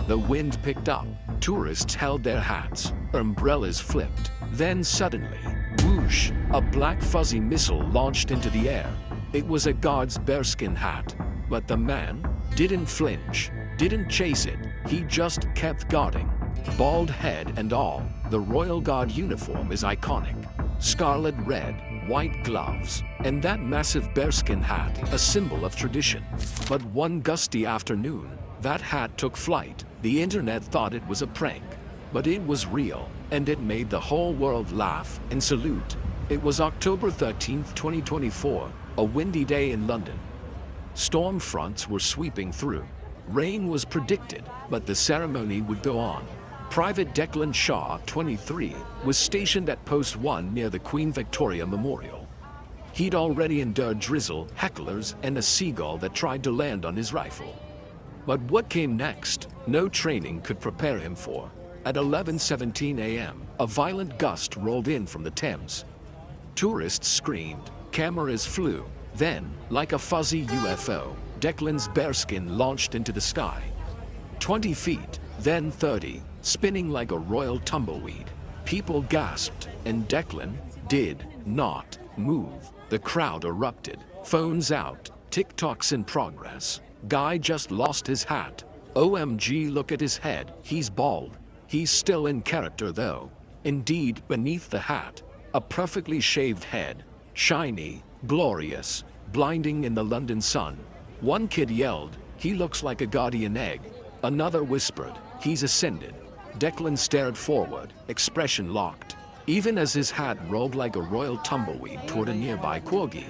The wind picked up. Tourists held their hats. Umbrellas flipped. Then suddenly, whoosh, a black fuzzy missile launched into the air. It was a guard's bearskin hat. But the man didn't flinch, didn't chase it. He just kept guarding. Bald head and all, the Royal Guard uniform is iconic. Scarlet red, white gloves, and that massive bearskin hat, a symbol of tradition. But one gusty afternoon, that hat took flight. The internet thought it was a prank, but it was real, and it made the whole world laugh and salute. It was October 13th, 2024, a windy day in London. Storm fronts were sweeping through. Rain was predicted, but the ceremony would go on. Private Declan Shaw, 23, was stationed at Post 1 near the Queen Victoria Memorial. He'd already endured drizzle, hecklers, and a seagull that tried to land on his rifle. But what came next, no training could prepare him for. At 11:17 a.m., a violent gust rolled in from the Thames. Tourists screamed, cameras flew. Then, like a fuzzy UFO, Declan's bearskin launched into the sky. 20 feet, then 30, spinning like a royal tumbleweed. People gasped, and Declan did not move. The crowd erupted. Phones out, TikToks in progress. Guy just lost his hat. OMG, look at his head, he's bald. He's still in character though. Indeed, beneath the hat, a perfectly shaved head. Shiny, glorious, blinding in the London sun. One kid yelled, "He looks like a guardian egg." Another whispered, "He's ascended." Declan stared forward, expression locked, even as his hat rolled like a royal tumbleweed toward a nearby corgi.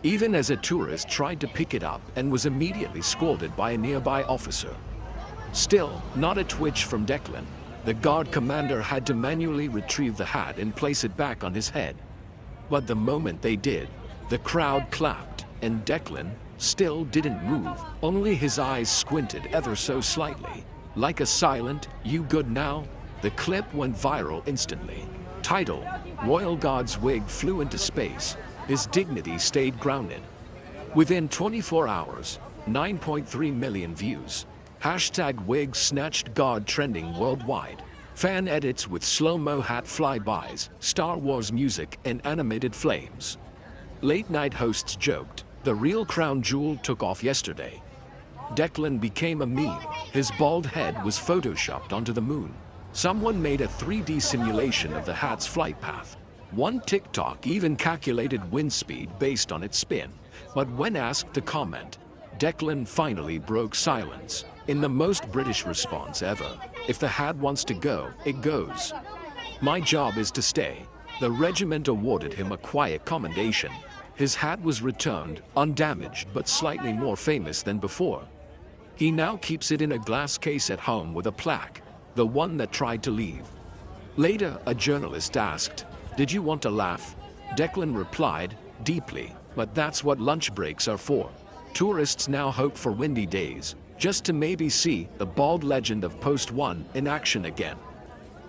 Even as a tourist tried to pick it up and was immediately scolded by a nearby officer. Still, not a twitch from Declan. The guard commander had to manually retrieve the hat and place it back on his head. But the moment they did, the crowd clapped, and Declan still didn't move, only his eyes squinted ever so slightly. Like a silent, "You good now?" The clip went viral instantly. Title: Royal Guard's wig flew into space. His dignity stayed grounded. Within 24 hours, 9.3 million views. Hashtag wig snatched guard trending worldwide. Fan edits with slow-mo hat flybys, Star Wars music, and animated flames. Late-night hosts joked, the real crown jewel took off yesterday. Declan became a meme. His bald head was photoshopped onto the moon. Someone made a 3D simulation of the hat's flight path. One TikTok even calculated wind speed based on its spin. But when asked to comment, Declan finally broke silence. In the most British response ever, "If the hat wants to go, it goes. My job is to stay." The regiment awarded him a quiet commendation. His hat was returned, undamaged but slightly more famous than before. He now keeps it in a glass case at home with a plaque, the one that tried to leave. Later, a journalist asked, "Did you want to laugh?" Declan replied, "Deeply, but that's what lunch breaks are for." Tourists now hope for windy days, just to maybe see the bald legend of Post 1 in action again.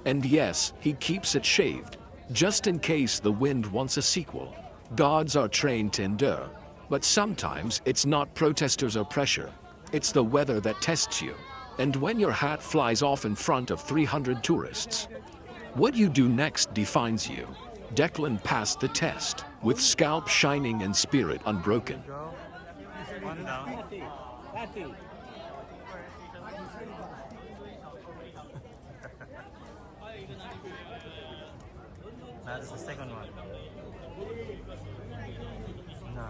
And yes, he keeps it shaved, just in case the wind wants a sequel. Guards are trained to endure, but sometimes it's not protesters or pressure, it's the weather that tests you. And when your hat flies off in front of 300 tourists, what you do next defines you. Declan passed the test, with scalp shining and spirit unbroken. One down. That's the second one. No.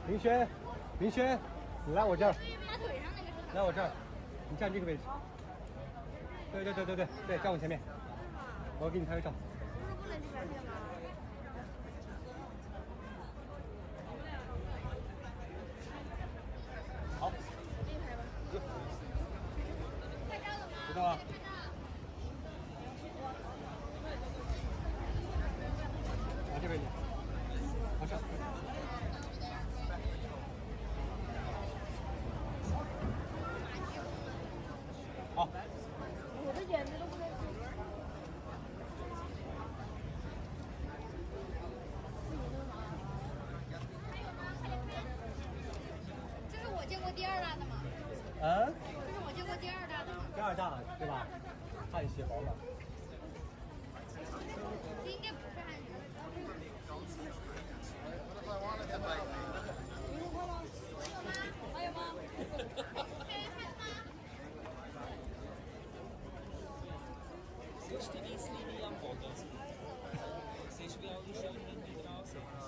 明轩，明轩，你来我这儿，他腿上那个是来我这儿，你站这个位置。对，站我前面，我要给你拍个照。不是不能去拍片吗？好，可以拍吧。拍照了吗？知道啊。来这边，往上。好。我的眼睛都不能吃。这是我见过第二大的吗？嗯？这是我见过第二大的吗？第二大对吧？汗血宝马。这应该不是汉人。还有吗？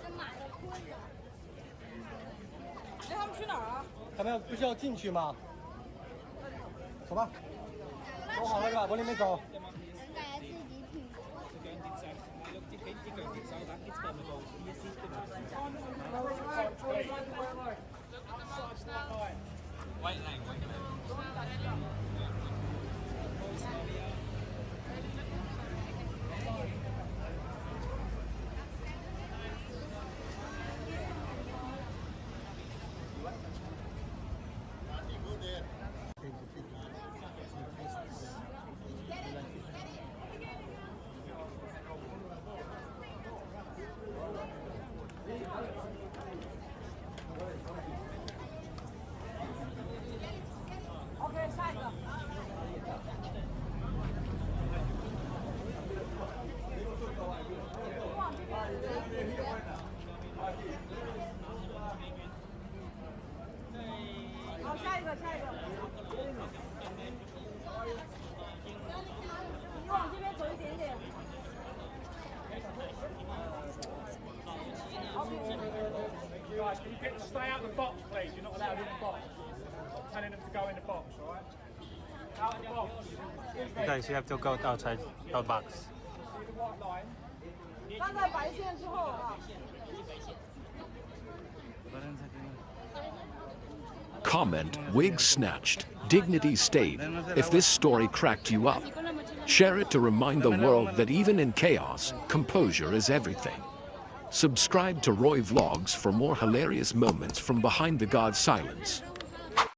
是马的裤子。哎，他们去哪儿啊？他们不是要进去吗？走吧，走好了是吧？往里面走。感觉自己挺。OK，下一个。好，下一个。你往这边走一点点。Guys, can you get stay out of the box, please? You're not allowed in the box. I'm telling them to go in the box, all right? Out of the box. See Guys, you have to go outside the box. the white line? 站在白线之后啊。 Comment, wig snatched, dignity stayed. If this story cracked you up, share it to remind the world that even in chaos, composure is everything. Subscribe to Roy Vlogs for more hilarious moments from behind the God's silence.